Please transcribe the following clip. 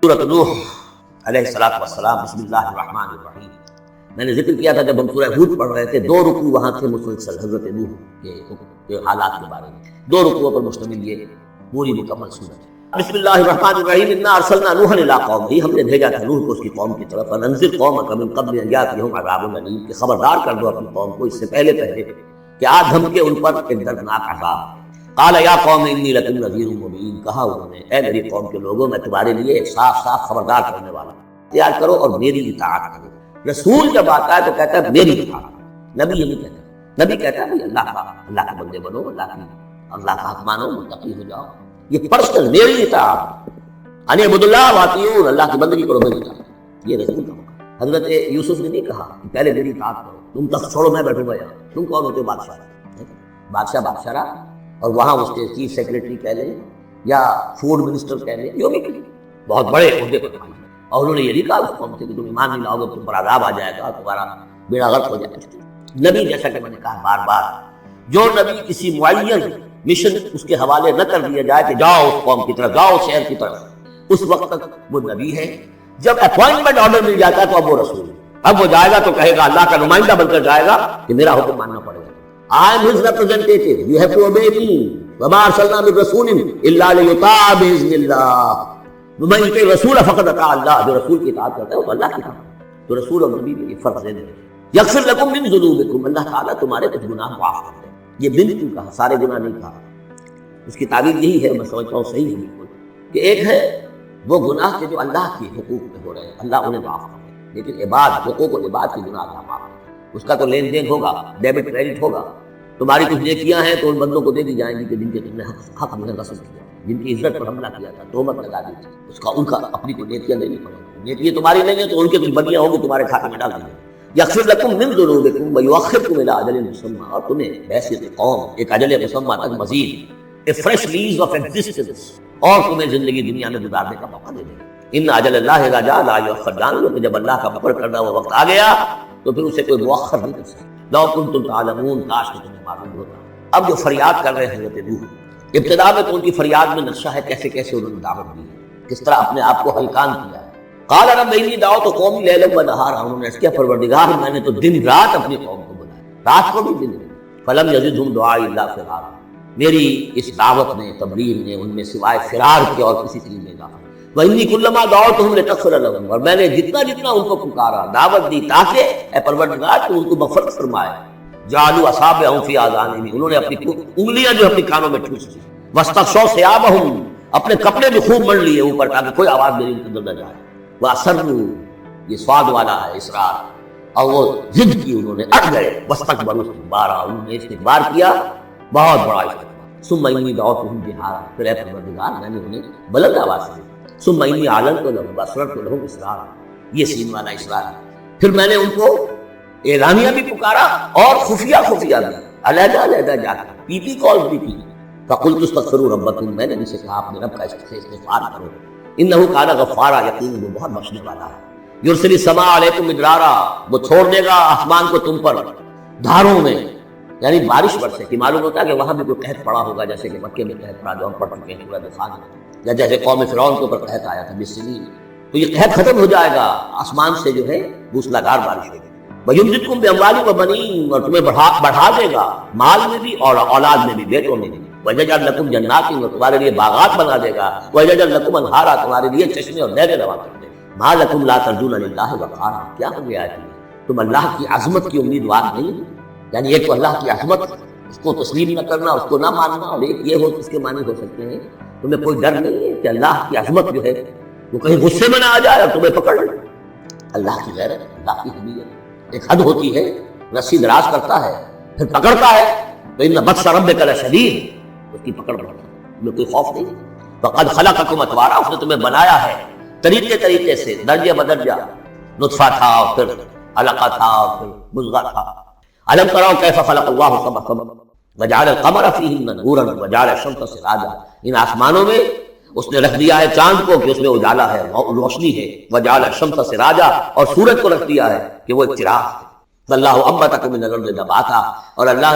سورۃ نوح علیہ الصلوۃ والسلام۔ بسم اللہ الرحمن الرحیم۔ میں نے ذکر کیا تھا جب ہم سورہ ہود پڑھ رہے تھے، 2 رکوع وہاں تھے مسلسل حضرت نوح کے حالات کے بارے میں، 2 رکوعوں پر مشتمل یہ پوری مکمل سورت۔ بسم اللہ الرحمن الرحیم۔ انا ارسلنا نوحا الی قومہ، ہم نے بھیجا تھا نوح کو اس کی قوم کی طرف، انذر قومک من قبل ان یاتیہم عذاب الیم، کہ خبردار کر دو اپنی قوم کو اس سے پہلے کہ آ دھمکے ان پر ایک دردناک عذاب۔ قال یا قوم انی لکم نذیر مبین، کہا انہوں نے اے میری قوم کے لوگوں میں تمہارے لیے ایک صاف صاف خبردار کرنے والا تیار کرو اور میری اطاعت کرو۔ رسول جب آتا ہے تو کہتا ہے میری اطاعت، نبی یہ نہیں کہتا، نبی کہتا ہے اللہ کے بندے بنو، اللہ کا حق مانو، متقی ہو جاؤ، یہ پرسنل میری اطاعت، ان اعبدوا اللہ واطیعون، اللہ کی بندگی کرو میری اطاعت، یہ رسول کا حکم۔ حضرت یوسف نے نہیں کہا کہ پہلے میری اطاعت کرو، تم تخت چھوڑو میں بیٹھوں گا یہاں، تم کون ہوتے ہو؟ بادشاہ رہا، اور وہاں اس کے چیف سیکرٹری کہہ لیں یا فوڈ منسٹر کہہ لیں، جو بھی کہیں بہت بڑے عہدے پر، اور انہوں نے یہ نہیں کہا اس قوم سے کہ تم ایمان نہیں لاؤ گے تم پر عذاب آ جائے گا، تمہارا بیڑا غرق ہو جائے گا۔ نبی جیسا کہ میں نے کہا بار بار، جو نبی کسی معین مشن اس کے حوالے نہ کر دیا جائے کہ جاؤ اس قوم کی طرف، جاؤ شہر کی طرف، اس وقت تک وہ نبی ہے۔ جب اپوائنٹمنٹ آرڈر مل جاتا ہے تو اب وہ رسول ہے، اب وہ جائے گا تو کہے گا، اللہ کا نمائندہ بن کر جائے گا کہ میرا حکم ماننا پڑے گا۔ I am his representative. You have to obey me. وَمَا أَرْسَلْنَا مِن رَّسُولٍ إِلَّا لِيُطَاعَ بِإِذْنِ اللَّهِ، وَمَن يُطِعِ الرَّسُولَ فَقَدْ أَطَاعَ اللَّهَ، جو رسول کی اطاعت کرتا ہے وہ اللہ کی اطاعت کرتا ہے۔ تو رسول اور نبی میں یہ فرق ہے۔ یغفر لکم من ذنوبکم، اللہ تعالیٰ تمہارے کچھ گناہ معاف کرتے ہیں۔ یہ بن کیوں کہا، سارے گناہ نہیں کہا۔ اس کی تعبیر یہی ہے، میں سمجھتا ہوں صحیح ہے بالکل، کہ ایک ہے وہ گناہ کے جو اللہ کے حقوق میں ہو رہے ہیں، اللہ انہیں معاف کرتے ہیں، لیکن عباد، حقوق و عباد کے گناہ اللہ معاف کرتے ہیں۔ اس کا تو لین دین ہوگا، ڈیبٹ کریڈٹ ہوگا۔ تمہاری کچھ نیکیاں ہیں تو ان بندوں کو دے دی جائیں گی کہ جن کے تم نے حق جو ہے غصب کیا، جن کی عزت پر حملہ کیا تھا، تہمت لگا دی تھی، ان کا اپنی کوئی نیکیاں نہیں پڑیں گی، نیکیاں تمہاری نہیں ہیں تو ان کے کچھ بدیاں ہوں گی تمہارے کھاتے میں ڈال دیں گے۔ یغفر لکم من ذنوبکم ویؤخرکم الی اجل مسمى، اور تمہیں بحیثیت قوم ایک اجل مسمى تک مزید a fresh lease of existence، اور تمہیں زندگی دنیا میں گزارنے کا موقع دے دے۔ ان اجل اللہ اذا جاء لا یؤخر، جان لو کہ جب اللہ کا مقرر کردہ وہ وقت آ گیا تو پھر اسے کوئی مؤخر نہیں کر سکتا۔ لو کنتم تعلمون، کاش کہ تمہیں معلوم ہوتا۔ اب جو فریاد کر رہے ہیں حضرت نوح، ابتدا میں تو ان کی فریاد میں نقشہ ہے کیسے کیسے انہوں نے دعوت دی ہے، کس طرح اپنے آپ کو ہلکان کیا ہے۔ قال رب انی دعوت قومی لیلا ونہارا، انہوں نے اس کے پروردگار میں نے تو دن رات اپنی قوم کو بلایا، رات کو بھی دن میں، فلم یزدہم دعائی الا فرارا، میری اس دعوت نے، تبلیغ نے ان میں سوائے فرار کے اور کسی چیز میں اضافہ۔ وانی کلما دعوتہم لتغفر لہم، اور میں نے جتنا ان کو پکارا، دعوت دی تاکہ اے پروردگار تو ان کو مغفرت فرمائے۔ جعلوا اصابعهم فی آذانہم، انہوں نے اپنی انگلیاں جو اپنی کانوں میں ٹھوس دی، واستغشوا ثیابہم، اپنے کپڑے بھی خوب مڑ لیے اوپر تاکہ کوئی آواز میری اندر نہ جائے۔ واسروا، یہ سواد والا ہے اصرار، اور وہ ضد کی انہوں نے، اٹ گئے۔ واستکبروا استکبارا، انہوں نے استکبار کیا، بہت بڑا استکبار۔ ثم انی دعوتہم جہارا، پھر اے پروردگار میں نے انہیں بلند آواز سے، ثم انی اعلنت لہم واسررت لہم اسرارا، یہ سین والا اسرار ہے۔ پھر میں نے ان کو اعلانیہ بھی پکارا اور خفیہ بھی، علیحدہ جا کر پی پی کالز بھی کی۔ فقلت استغفروا ربکم، میں نے ان سے کہا اپنے رب کا استغفار کرو، انہ کان غفارا، یقین وہ بہت بخشنے والا ہے۔ یرسل السماء علیکم مدرارا، وہ چھوڑ دے گا آسمان کو تم پر دھاروں میں، یعنی بارش برسے کہ معلوم ہوتا ہے کہ وہاں بھی کوئی قحط پڑا ہوگا، جیسے کہ مکے میں قحط پڑا جو ہم پڑھ چکے ہیں سورہ دخان میں، یا جیسے قوم فرعون کے اوپر قحط آیا تھا بالسنین، تو یہ قحط ختم ہو جائے گا، آسمان سے جو ہے موسلادھار بارش ہوگی۔ وَيُمْدِدْكُمْ بِأَمْوَالٍ وَبَنِينَ، اور تمہیں بڑھا دے گا مال میں بھی اور اولاد میں بھی، بیٹوں میں بھی۔ وَيَجْعَلْ لَكُمْ جَنَّاتٍ، اور تمہارے لیے باغات بنا دے گا۔ وَيَجْعَلْ لَكُمْ أَنْهَارًا، تمہارے لیے چشمے اور نہریں روا کر دے گا۔ مَا لَكُمْ لَا تَرْجُونَ لِلَّهِ وَقَارًا، کیا ہو گیا ہے تم اللہ کی عظمت کی امیدوار نہیں؟ یعنی ایک تو اللہ کی عظمت، اس کو تسلیم نہ کرنا، اس کو نہ ماننا، اور ایک یہ ہو اس کے معنی ہو سکتے ہیں تمہیں کوئی ڈر نہیں ہے کہ اللہ کی عظمت جو ہے وہ کہیں غصے میں نہ آ جائے اور تمہیں پکڑ لے۔ اللہ کی غیرت، اللہ کی حمیت، ایک حد ہوتی ہے، رسی دراز کرتا ہے پھر پکڑتا ہے، تو ان بطش ربک لشدید، اس کی پکڑ بڑھتا ہے، تمہیں کوئی خوف نہیں۔ فقد خلقکم اطوارا، اس نے تمہیں بنایا ہے طریقے سے، درجہ بدرجہ، نطفہ تھا اور پھر علقہ تھا اور پھر مضغہ تھا۔ الم تروا کیف خلق اللہ سبع سماوات وجعل القمر فیہن نورا وجعل الشمس سراجا، ان آسمانوں میں اس نے رکھ دیا ہے چاند کو کہ اس میں اجالا ہے، روشنی ہے، وجعل الشمس سراجا، اور سورج کو رکھ دیا ہے کہ وہ ایک چراغ ہے۔ واللہ انبتکم من الارض نباتا، اور اللہ